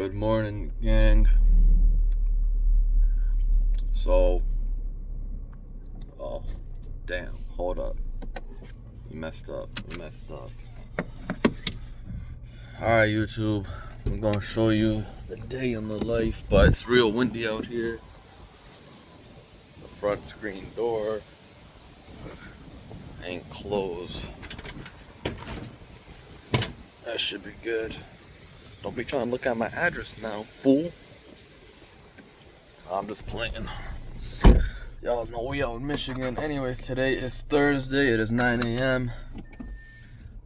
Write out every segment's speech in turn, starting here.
Good morning, gang. So, oh, damn, hold up. You messed up. Alright, YouTube. I'm gonna show you the day in the life, but it's real windy out here. The front screen door ain't closed. That should be good. Don't be trying to look at my address now, fool. I'm just playing. Y'all know we out in Michigan. Anyways, today is Thursday. It is 9 a.m.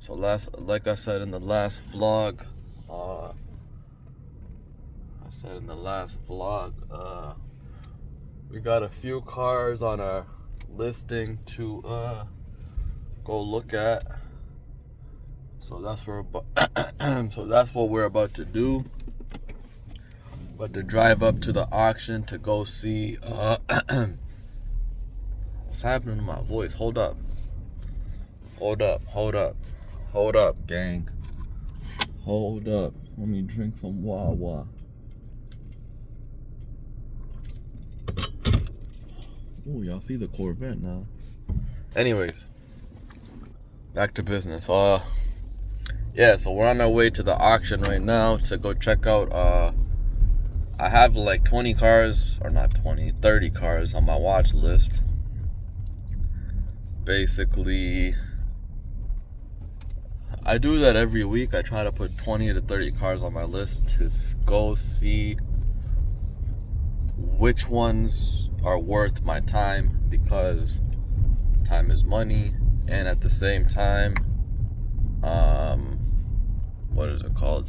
So like I said in the last vlog, we got a few cars on our listing to go look at. So that's what we're about to do. But to drive up to the auction to go see what's happening to my voice? Hold up, gang. Hold up. Let me drink some Wawa. Oh, y'all see the Corvette now. Anyways, back to business. Yeah, so we're on our way to the auction right now to go check out. I have like 20 cars, or not 20, 30 cars on my watch list. Basically, I do that every week. I try to put 20 to 30 cars on my list to go see which ones are worth my time, because time is money. And at the same time, what is it called?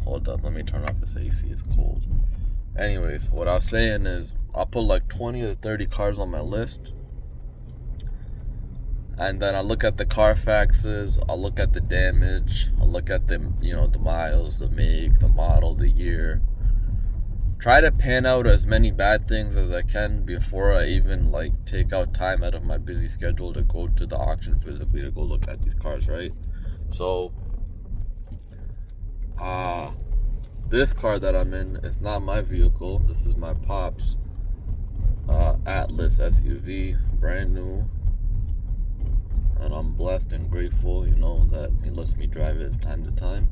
Hold up, let me turn off this AC, it's cold. Anyways, what I was saying is I'll put like 20 to 30 cars on my list, and then I'll look at the Carfaxes, I'll look at the damage, I'll look at the miles, the make, the model, the year. Try to pan out as many bad things as I can before I even take out time out of my busy schedule to go to the auction physically to go look at these cars, right? So this car that I'm in, it's not my vehicle. This is my pop's Atlas SUV, brand new. And I'm blessed and grateful, that he lets me drive it time to time.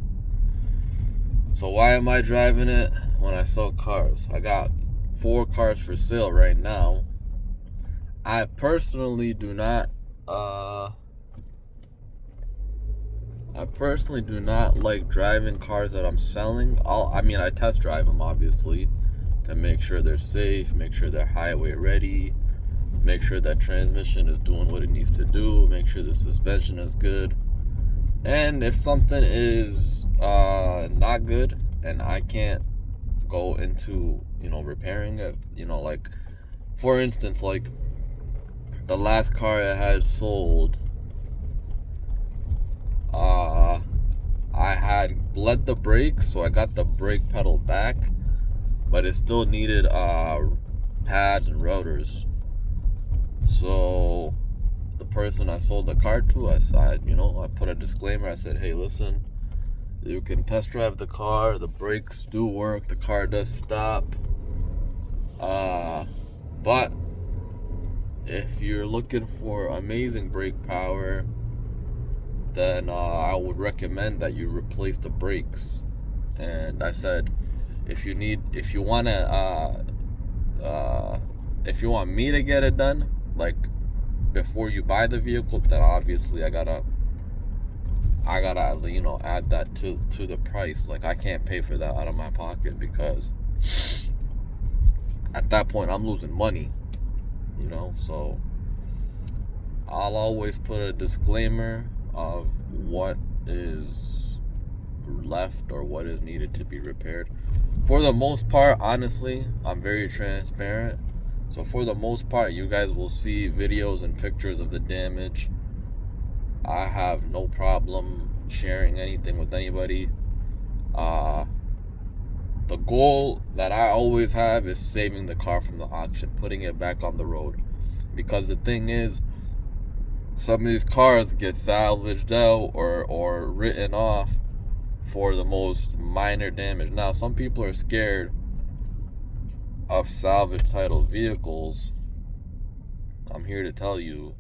So why am I driving it when I sell cars? I got 4 cars for sale right now. I personally do not like driving cars that I'm selling. I test drive them, obviously, to make sure they're safe, make sure they're highway ready, make sure that transmission is doing what it needs to do, make sure the suspension is good. And if something is not good and I can't go into, repairing it, for instance, the last car I had sold, I had bled the brakes, so I got the brake pedal back, but it still needed pads and rotors. So the person I sold the car to, I put a disclaimer. I said, hey, listen, you can test drive the car, the brakes do work, the car does stop, but if you're looking for amazing brake power, then I would recommend that you replace the brakes. And I said, if you want me to get it done, before you buy the vehicle, then obviously I gotta add that to the price. I can't pay for that out of my pocket, because at that point I'm losing money, so I'll always put a disclaimer of what is left or what is needed to be repaired. For the most part, honestly, I'm very transparent. So for the most part, you guys will see videos and pictures of the damage. I have no problem sharing anything with anybody. The goal that I always have is saving the car from the auction, putting it back on the road. Because the thing is, some of these cars get salvaged out or written off for the most minor damage. Now, some people are scared of salvage title vehicles. I'm here to tell you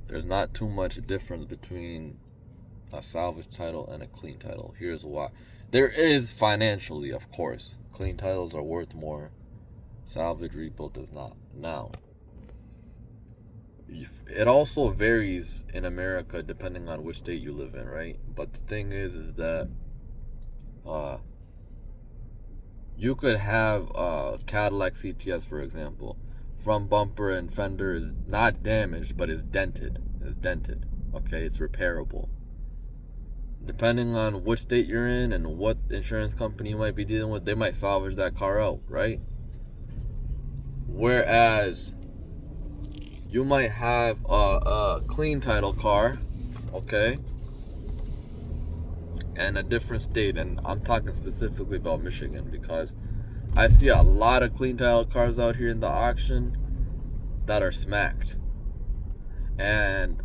there's not too much difference between a salvage title and a clean title. Here's why. There is financially, of course. Clean titles are worth more. Salvage rebuild does not. Now, it also varies in America depending on which state you live in, right? But the thing is that you could have a Cadillac CTS, for example. Front bumper and fender is not damaged, but it's dented. Okay, it's repairable. Depending on which state you're in and what insurance company you might be dealing with, they might salvage that car out, right? Whereas you might have a clean title car, okay, and a different state. And I'm talking specifically about Michigan because I see a lot of clean title cars out here in the auction that are smacked. And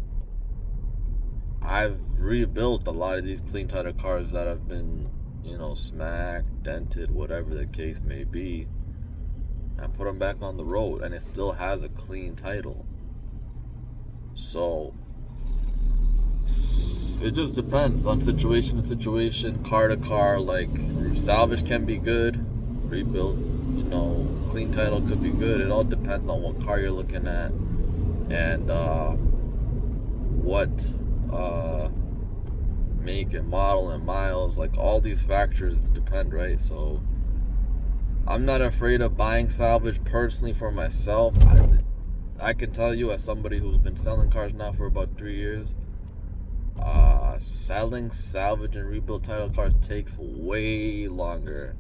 I've rebuilt a lot of these clean title cars that have been, smacked, dented, whatever the case may be, and put them back on the road, and it still has a clean title. So it just depends on situation to situation, car to car. Like, salvage can be good, rebuilt, clean title could be good. It all depends on what car you're looking at and what make and model and miles. Like, all these factors depend, right? So I'm not afraid of buying salvage personally for myself. I can tell you, as somebody who's been selling cars now for about 3 years, selling salvage and rebuild title cars takes way longer.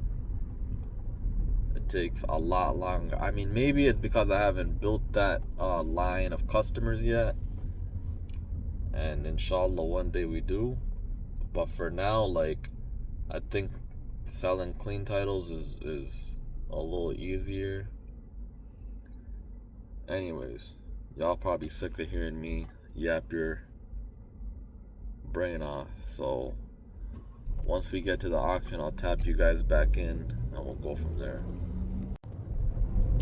It takes a lot longer. I mean, maybe it's because I haven't built that line of customers yet, and inshallah one day we do. But for now, like, I think selling clean titles is a little easier. Anyways, y'all probably sick of hearing me yap your brain off. So once we get to the auction, I'll tap you guys back in and we'll go from there.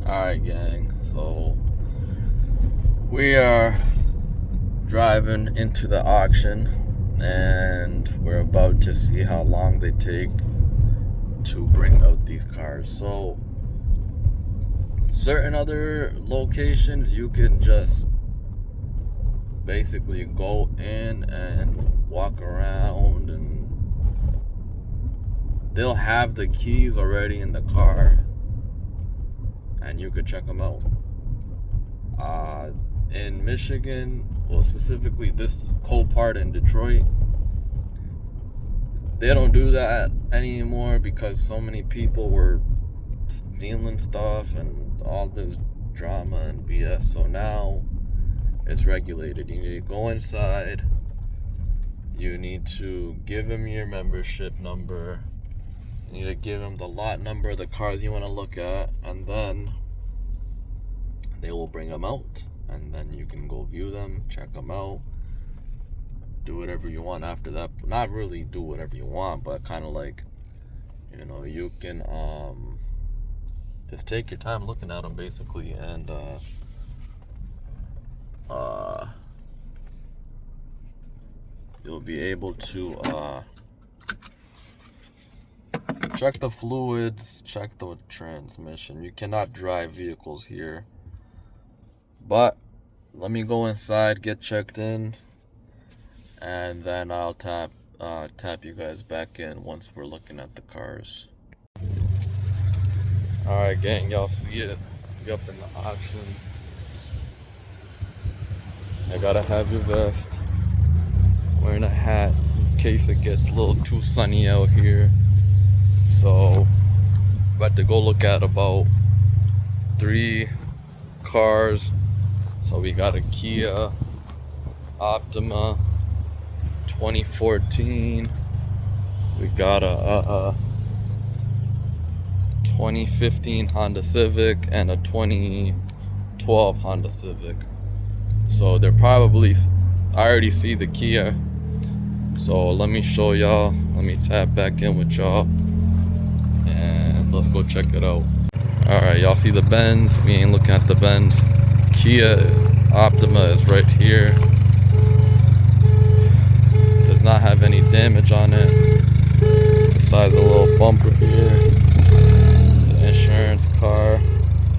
Alright, gang, so we are driving into the auction and we're about to see how long they take to bring out these cars. So certain other locations you can just basically go in and walk around and they'll have the keys already in the car and you could check them out. In Michigan, well, specifically this Copart in Detroit, they don't do that anymore because so many people were stealing stuff and all this drama and BS. So now it's regulated. You need to go inside, you need to give them your membership number, you need to give them the lot number of the cars you want to look at, and then they will bring them out, and then you can go view them, check them out, do whatever you want after that. Not really do whatever you want, but kind of like, you can just take your time looking at them basically, and you'll be able to check the fluids, check the transmission. You cannot drive vehicles here, but let me go inside, get checked in, and then I'll tap you guys back in once we're looking at the cars. Alright, gang, y'all see it. We up in the auction. I gotta have your vest. Wearing a hat in case it gets a little too sunny out here. So, about to go look at about 3 cars. So we got a Kia Optima 2014. We got a 2015 Honda Civic and a 2012 Honda Civic. So they're probably, I already see the Kia So let me show y'all. Let me tap back in with y'all. And let's go check it out. Alright, y'all see the Benz? We ain't looking at the Benz. Kia Optima is right here. Does not have any damage on it. Besides a little bumper here. It's an insurance car.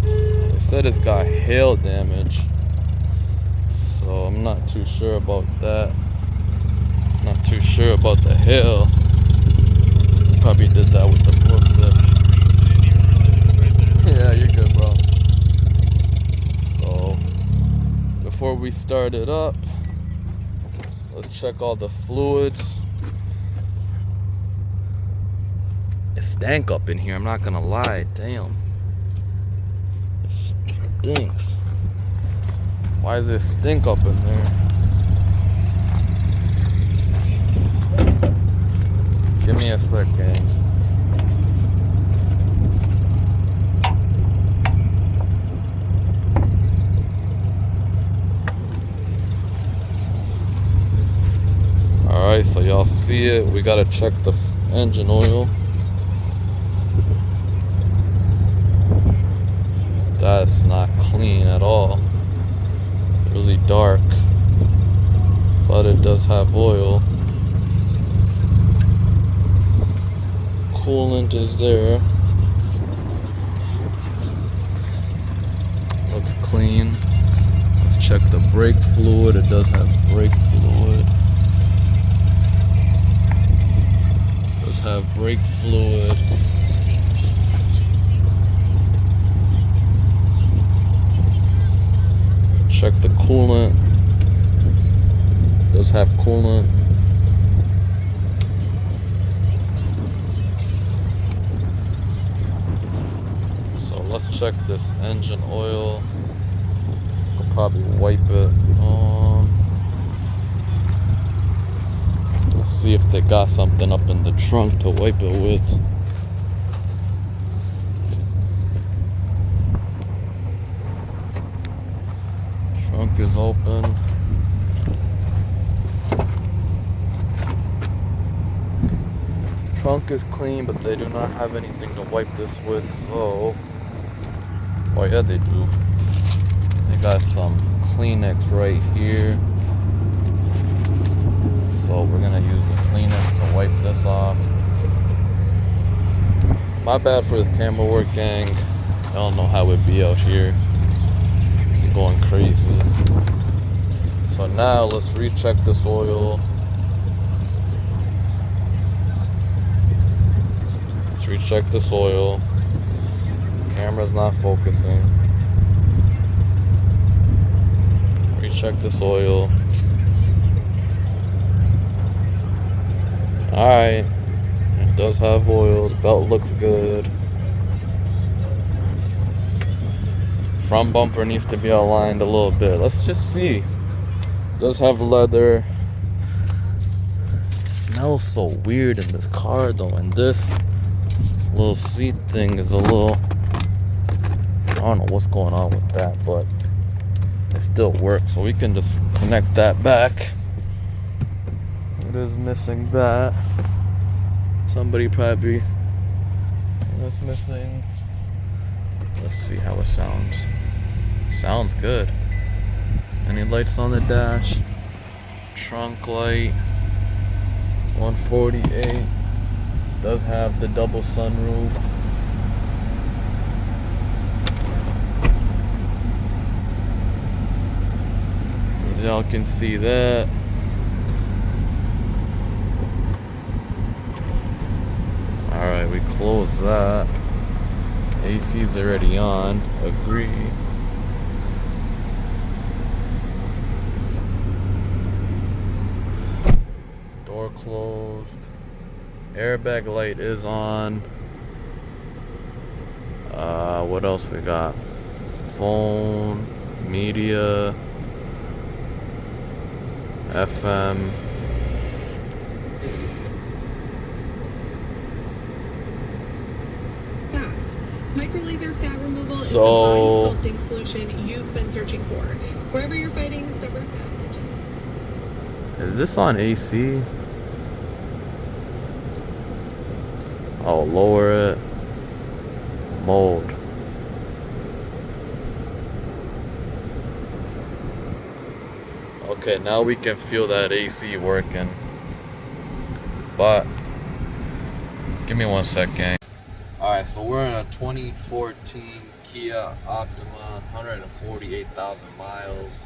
They said it's got hail damage. So I'm not too sure about that. Not too sure about the hail. Probably did that with the forklift. Yeah, you're good, bro. So before we start it up, let's check all the fluids. It stank up in here, I'm not gonna lie. Damn. It stinks. Why does it stink up in there? Give me a sec, gang. Alright, so y'all see it. We gotta check the engine oil. That's not clean at all. Really dark. But it does have oil. Coolant is there. Looks clean. Let's check the brake fluid. It does have brake fluid. It does have brake fluid. Check the coolant. It does have coolant. Let's check this engine oil. Could probably wipe it. Let's see if they got something up in the trunk to wipe it with. Trunk is open. Trunk is clean, but they do not have anything to wipe this with, so... Oh yeah, they do. They got some Kleenex right here. So we're gonna use the Kleenex to wipe this off. My bad for this camera work, gang. I don't know how it be out here. It's going crazy. So now let's recheck this oil. Let's recheck this oil. Camera's not focusing. Recheck this oil. Alright. It does have oil. The belt looks good. Front bumper needs to be aligned a little bit. Let's just see. It does have leather. It smells so weird in this car though. And this little seat thing is a little... I don't know what's going on with that, but it still works. So we can just connect that back. It is missing that. Somebody probably was missing. Let's see how it sounds. Sounds good. Any lights on the dash? Trunk light. 148. Does have the double sunroof. Y'all can see that. Alright, we close that. AC's already on. Agree. Door closed. Airbag light is on. What else we got? Phone, media, FM. Fast. Microlaser fat removal is the body sculpting solution you've been searching for. Wherever you're fighting stubborn fat. Is this on AC? I'll lower it. Mode. Okay, now we can feel that AC working. But give me 1 second. Alright, so we're in a 2014 Kia Optima, 148,000 miles.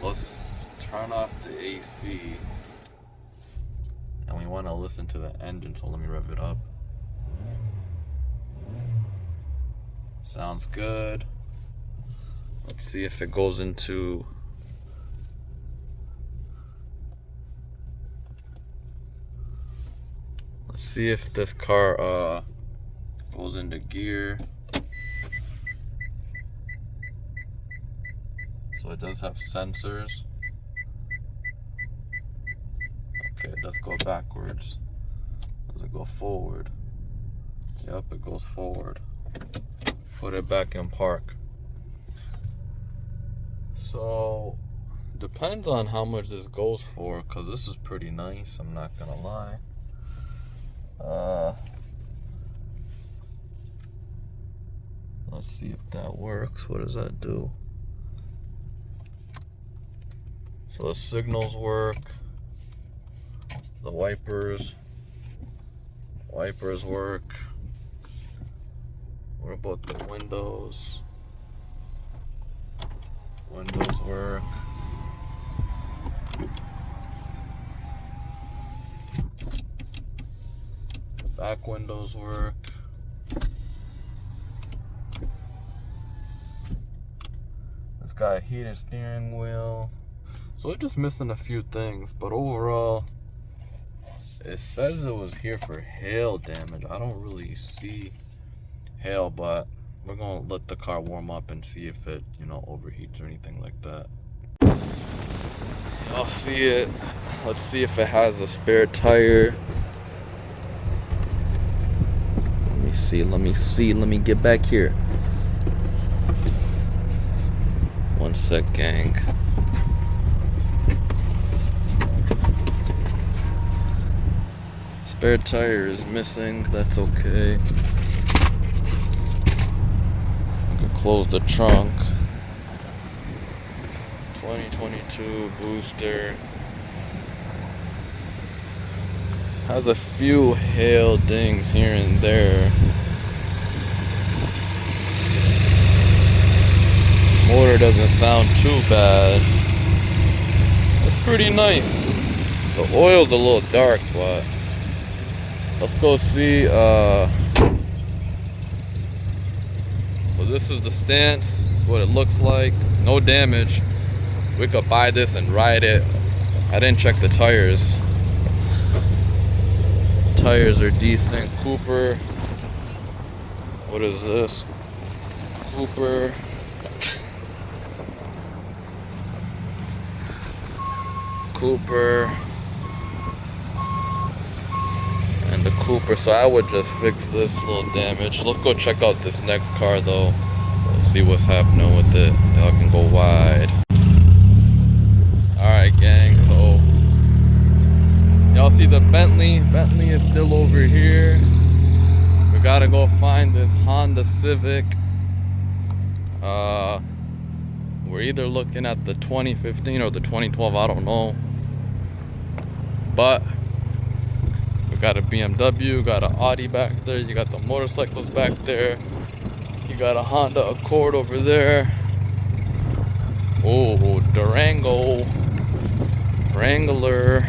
Let's turn off the AC. And we want to listen to the engine, so let me rev it up. Sounds good. Let's see if it goes into... Let's see if this car goes into gear. So it does have sensors. Okay, it does go backwards. Does it go forward? Yep, it goes forward. Put it back in park. So, depends on how much this goes for, because this is pretty nice, I'm not gonna lie. Let's see if that works. What does that do? So the signals work. The wipers work. What about the windows? Windows work. Back windows work. It's got a heated steering wheel. So it's just missing a few things, but overall, it says it was here for hail damage. I don't really see hail, but we're gonna let the car warm up and see if it, overheats or anything like that. Y'all see it. Let's see if it has a spare tire. Let me see. Let me get back here. 1 sec, gang. Spare tire is missing. That's okay. I can close the trunk. 2022 booster. Has a few hail dings here and there. Motor doesn't sound too bad. It's pretty nice. The oil's a little dark, but let's go see. So this is the stance. This is what it looks like. No damage. We could buy this and ride it. I didn't check the tires. Tires are decent. Cooper. What is this? Cooper. And the Cooper. So I would just fix this little damage. Let's go check out this next car though. Let's see what's happening with it. Y'all can go wide. Alright, gang, so y'all see the Bentley? Bentley is still over here. We gotta go find this Honda Civic. We're either looking at the 2015 or the 2012, I don't know. But we got a BMW, got an Audi back there, you got the motorcycles back there, you got a Honda Accord over there. Oh, Durango, Wrangler.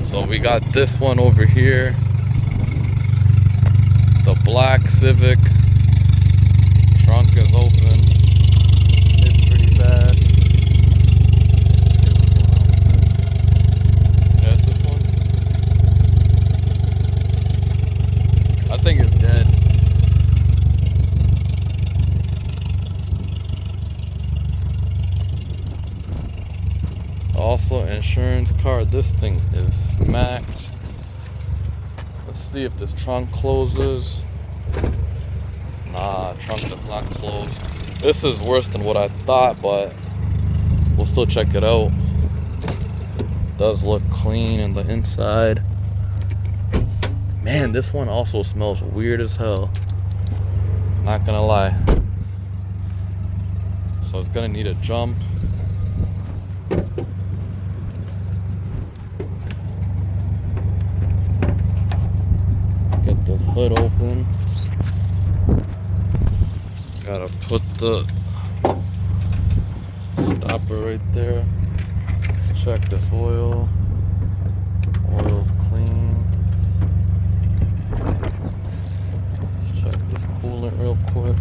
So we got this one over here, the black Civic. Trunk is open. It's pretty bad. Yeah, it's this one. I think it's dead. Also, insurance card. This thing is smacked. Let's see if this trunk closes. Nah, trunk does not close. This is worse than what I thought, but we'll still check it out. It does look clean in the inside. Man, this one also smells weird as hell. Not gonna lie. So it's gonna need a jump. Let's get this hood open. Gotta put the stopper right there. Let's check this oil. Oil's clean. Let's check this coolant real quick.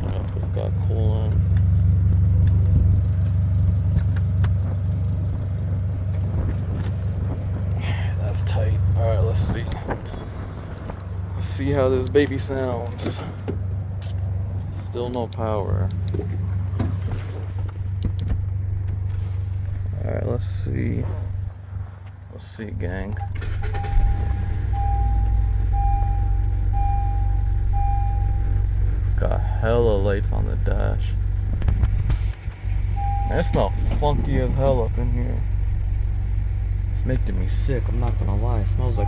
Yep, it's got coolant. That's tight. Alright, let's see. Let's see how this baby sounds. Still no power. Alright, let's see. Let's see, gang. It's got hella lights on the dash. Man, it smells funky as hell up in here. It's making me sick, I'm not gonna lie. It smells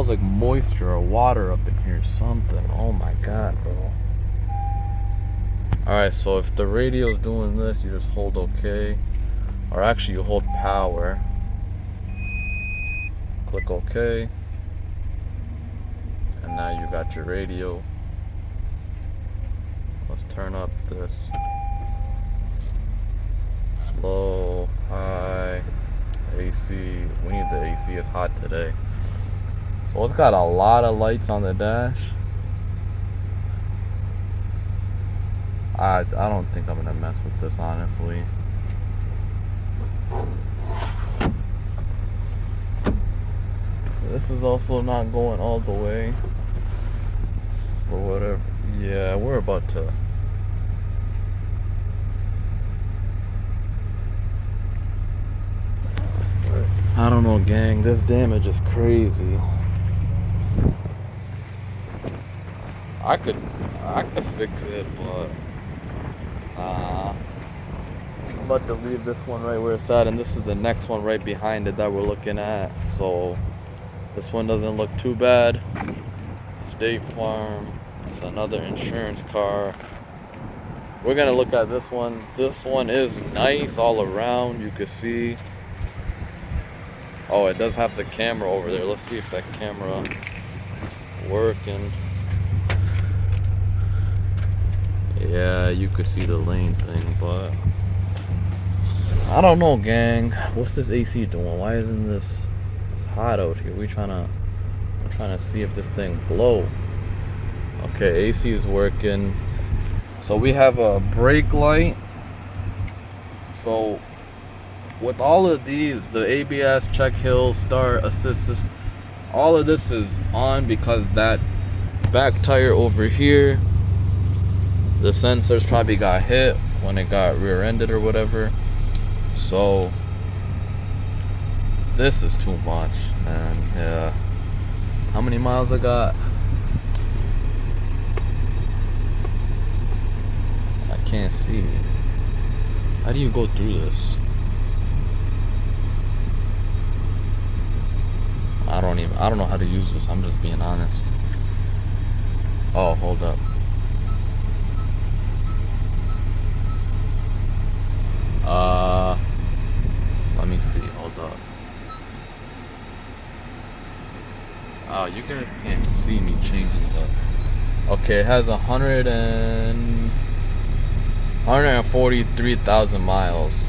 like moisture or water up in here, something. Oh my god, bro. Alright, so if the radio's doing this, you just hold OK. Or actually, you hold power. Click OK. And now you got your radio. Let's turn up this. Low, high, AC. We need the AC, it's hot today. So it's got a lot of lights on the dash. I don't think I'm gonna mess with this, honestly. This is also not going all the way. For whatever. Yeah, we're about to. I don't know, gang. This damage is crazy. I could fix it, but I'm about to leave this one right where it's at, and this is the next one right behind it that we're looking at. So this one doesn't look too bad. State Farm. It's another insurance car. We're gonna look at this one. This one is nice all around. You can see. Oh, it does have the camera over there. Let's see if that camera working. Yeah, you could see the lane thing, but I don't know, gang. What's this AC doing? Why isn't this? It's hot out here. We're trying to see if this thing blow. Okay, AC is working. So we have a brake light. So with all of these, the ABS, check hill, start, assist, all of this is on because that back tire over here, the sensors probably got hit when it got rear-ended or whatever. So this is too much, man. Yeah. How many miles I got? I can't see. How do you go through this? I don't know how to use this. I'm just being honest. Oh, hold up. Let me see. Hold up. Oh, you guys can't see me changing it up. Okay, it has 143,000 miles.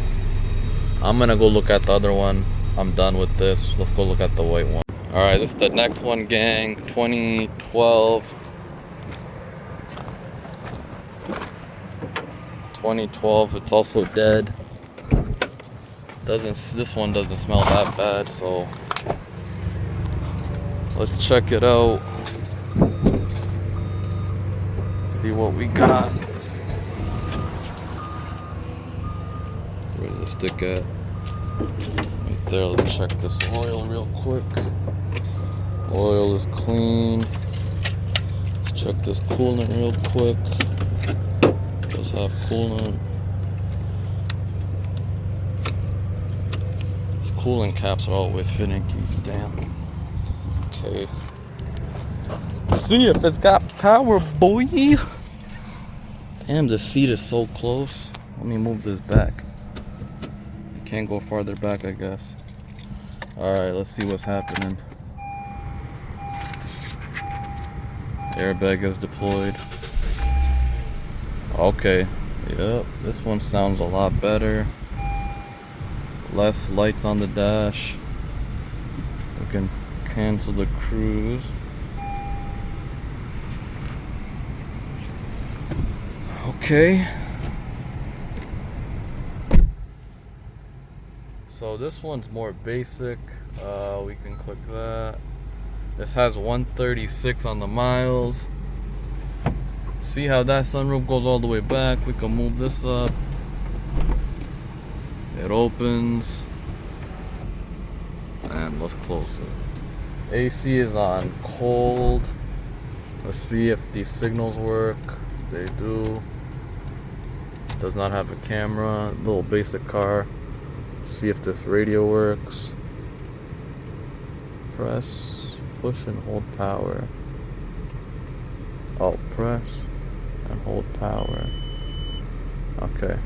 I'm gonna go look at the other one. I'm done with this. Let's go look at the white one. Alright, this is the next one, gang. 2012. 2012. It's also dead. This one doesn't smell that bad, so let's check it out. See what we got. Where's the stick at? Right there. Let's check this oil real quick. Oil is clean. Let's check this coolant real quick. Does have coolant. cooling caps are always finicky. Damn. Okay. See if it's got power, boy. Damn, the seat is so close. Let me move this back. Can't go farther back, I guess. Alright, let's see what's happening. Airbag is deployed. Okay. Yep, this one sounds a lot better. Less lights on the dash. We can cancel the cruise. Okay. So this one's more basic. We can click that. This has 136 on the miles. See how that sunroof goes all the way back? We can move this up. It opens. And let's close it. AC is on cold. Let's see if these signals work. They do. Does not have a camera. Little basic car. See if this radio works. Press, push and hold power. Oh, press and hold power. Okay.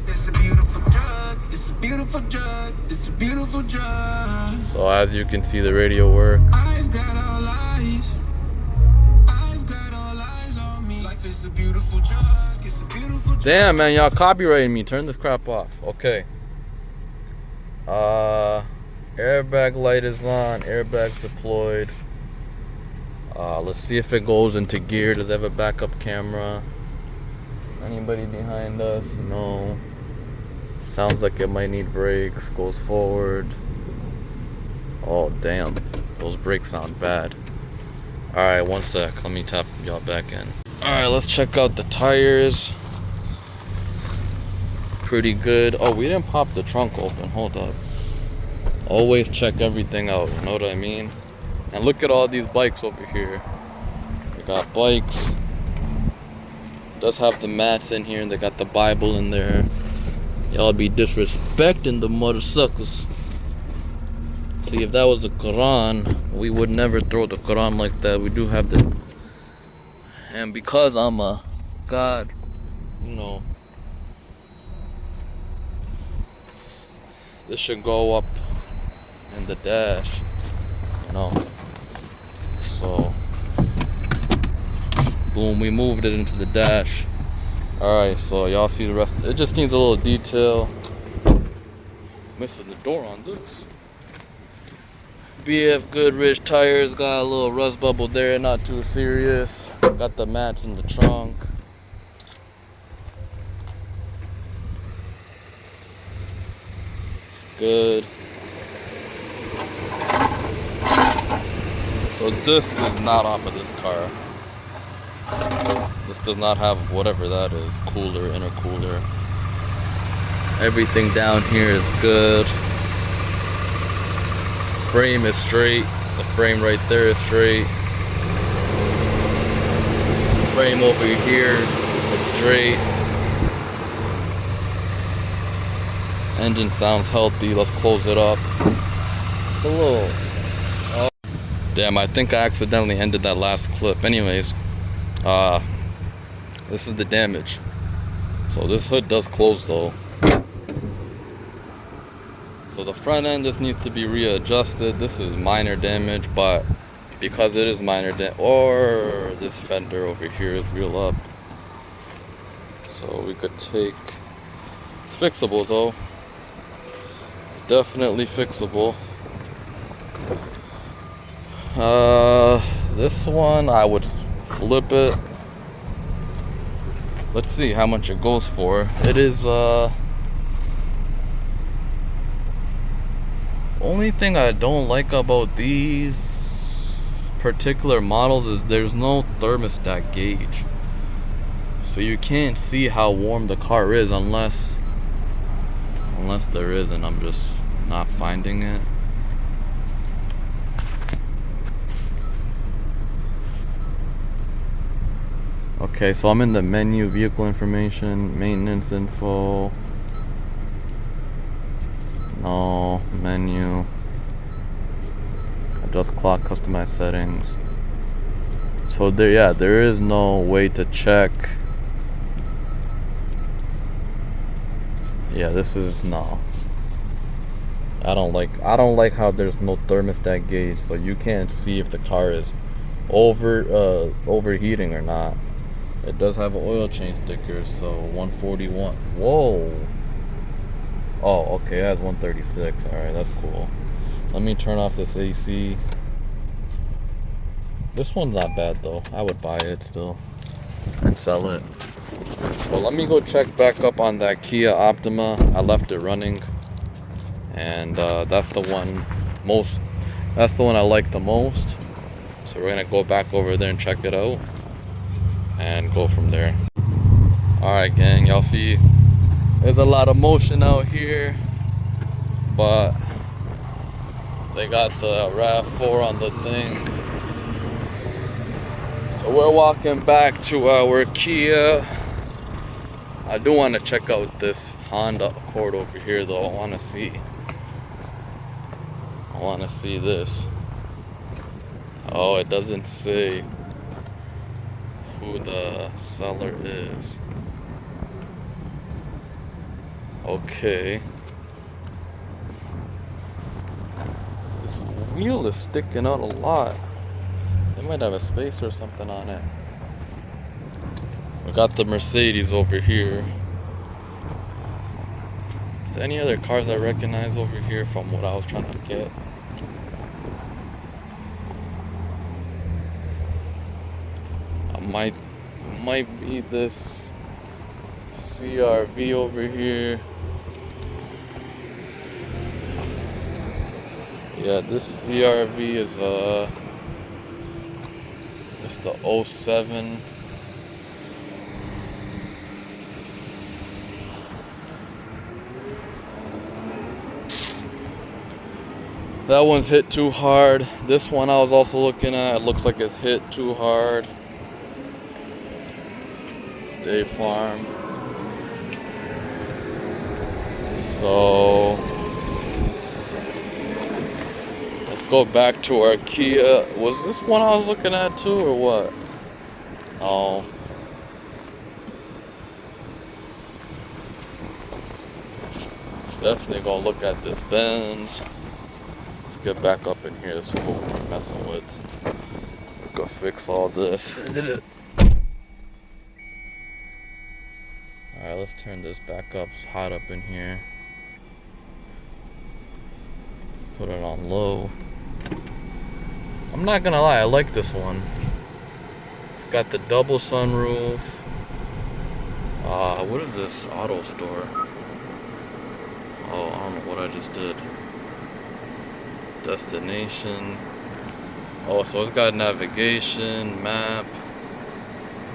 It's a beautiful drug. It's a beautiful drug. It's a beautiful drug. So as you can see, the radio works. I've got all eyes. I've got all eyes on me. Life is a beautiful drug. It's a beautiful drug. Damn, man, y'all copyrighting me. Turn this crap off. Okay. Airbag light is on. Airbag's deployed. Let's see if it goes into gear. Does it have a backup camera? Anybody behind us? No. Sounds like it might need brakes. Goes forward. Oh, damn. Those brakes sound bad. Alright, one sec. Let me tap y'all back in. Alright, let's check out the tires. Pretty good. Oh, we didn't pop the trunk open. Hold up. Always check everything out. You know what I mean? And look at all these bikes over here. We got bikes. Does have the mats in here, and they got the Bible in there. Y'all be disrespecting the motherfuckers. See, if that was the Quran, we would never throw the Quran like that. We do have the... And because I'm a God, you know, this should go up in the dash, you know. So, boom, we moved it into the dash. Alright, so y'all see the rest. It just needs a little detail. Missing the door on this. BF Goodrich tires, got a little rust bubble there, not too serious. Got the mats in the trunk. It's good. So this is not off of this car. This does not have whatever that is, cooler, intercooler. Everything down here is good. Frame is straight. The frame right there is straight. Frame over here is straight. Engine sounds healthy. Let's close it up. It's a little... Oh. Damn, I think I accidentally ended that last clip. Anyways, this is the damage. So this hood does close though. So the front end just needs to be readjusted. This is minor damage, but because it is minor damage, or this fender over here is real up. So we could take, it's fixable though. It's definitely fixable. This one I would flip it. Let's see how much it goes for. It is only thing I don't like about these particular models is there's no thermostat gauge. So you can't see how warm the car is unless there is, and I'm just not finding it. Okay, so I'm in the menu, vehicle information, maintenance info. No, menu. Adjust clock, customize settings. So there is no way to check. Yeah, this is no. I don't like how there's no thermostat gauge, so you can't see if the car is overheating or not. It does have an oil change sticker, so 141. Whoa. Oh, okay, it has 136. Alright, that's cool. Let me turn off this AC. This one's not bad though. I would buy it still and sell it. So let me go check back up on that Kia Optima. I left it running, and that's the one I like the most. So we're gonna go back over there and check it out and go from there. Alright gang, y'all see there's a lot of motion out here, but they got the RAV4 on the thing. So we're walking back to our Kia. I do want to check out this Honda Accord over here though. I want to see this. Oh, it doesn't say who the seller is. Okay. This wheel is sticking out a lot. It might have a spacer or something on it. We got the Mercedes over here. Is there any other cars I recognize over here from what I was trying to get? Might be this CRV over here. Yeah, this CRV is it's the 07. That one's hit too hard. This one I was also looking at, it looks like it's hit too hard. State Farm. So let's go back to our Kia. Was this one I was looking at too, or what? No. Definitely gonna look at this Benz. Let's get back up in here, see what we're messing with. Go fix all this. Alright, let's turn this back up. It's hot up in here. Let's put it on low. I'm not gonna lie, I like this one. It's got the double sunroof. What is this auto store? Oh, I don't know what I just did. Destination. Oh, so it's got navigation, map,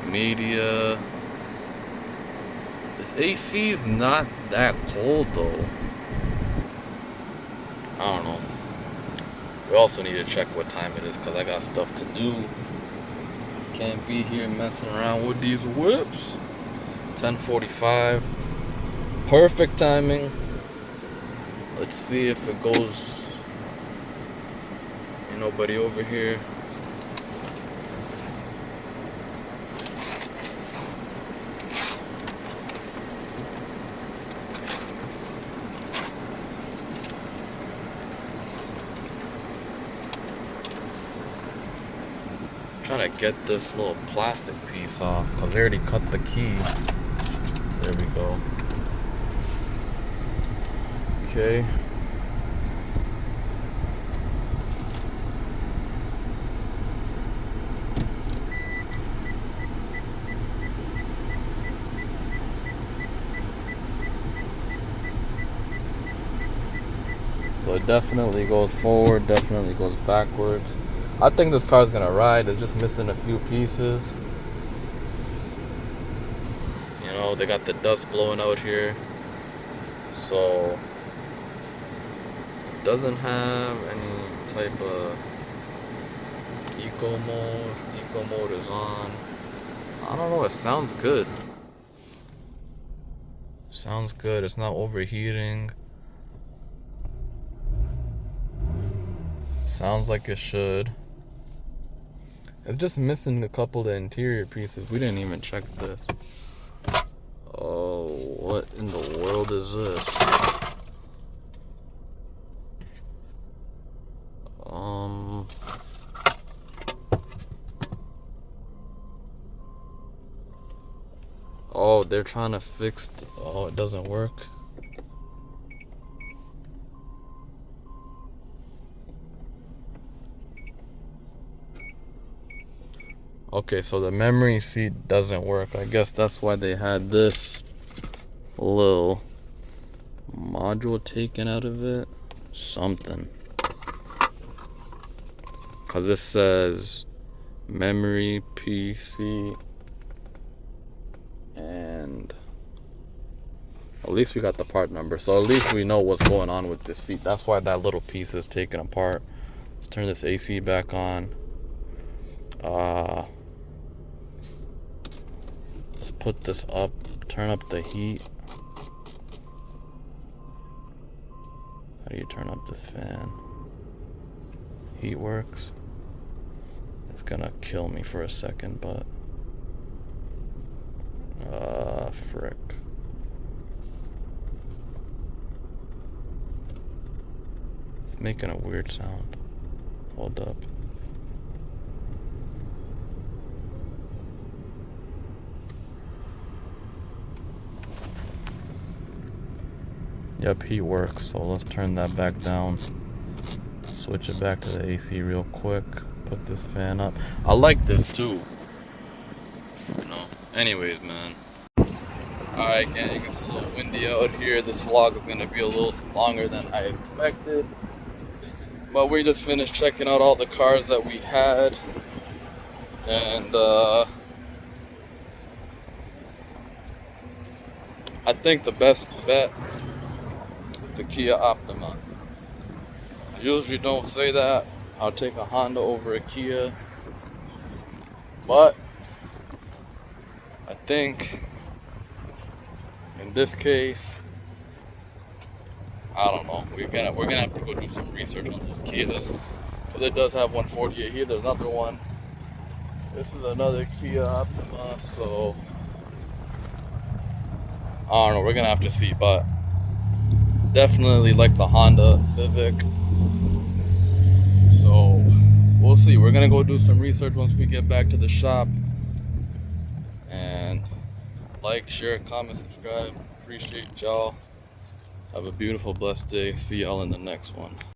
media. This AC is not that cold though. I don't know. We also need to check what time it is because I got stuff to do. Can't be here messing around with these whips. 10:45. Perfect timing. Let's see if it goes. Ain't nobody over here. Trying to get this little plastic piece off because they already cut the key. There we go. Okay. So it definitely goes forward, definitely goes backwards. I think this car's gonna ride. It's just missing a few pieces. You know, they got the dust blowing out here. So it doesn't have any type of eco mode. Eco mode is on. I don't know, it sounds good. Sounds good, it's not overheating. Sounds like it should. It's just missing a couple of the interior pieces. We didn't even check this. Oh, what in the world is this? Oh, they're trying to fix. Oh, it doesn't work. Okay, so the memory seat doesn't work. I guess that's why they had this little module taken out of it. Something. Because this says memory PC. And at least we got the part number. So at least we know what's going on with this seat. That's why that little piece is taken apart. Let's turn this AC back on. Let's put this up, turn up the heat. How do you turn up this fan? Heat works. It's gonna kill me for a second, but frick. It's making a weird sound. Hold up. Yep, heat works, so let's turn that back down. Switch it back to the AC real quick. Put this fan up. I like this too. You know. Anyways, man. Alright, gang, it's a little windy out here. This vlog is gonna be a little longer than I expected. But we just finished checking out all the cars that we had. And I think the best bet is the Kia Optima. I usually don't say that. I'll take a Honda over a Kia. But I think in this case, I don't know. We're gonna have to go do some research on those Kias. But it does have 148 here. There's another one. This is another Kia Optima. So I don't know. We're gonna have to see. But definitely like the Honda Civic. So we'll see. We're gonna go do some research once we get back to the shop. And like, share, comment, subscribe. Appreciate y'all. Have a beautiful, blessed day. See y'all in the next one.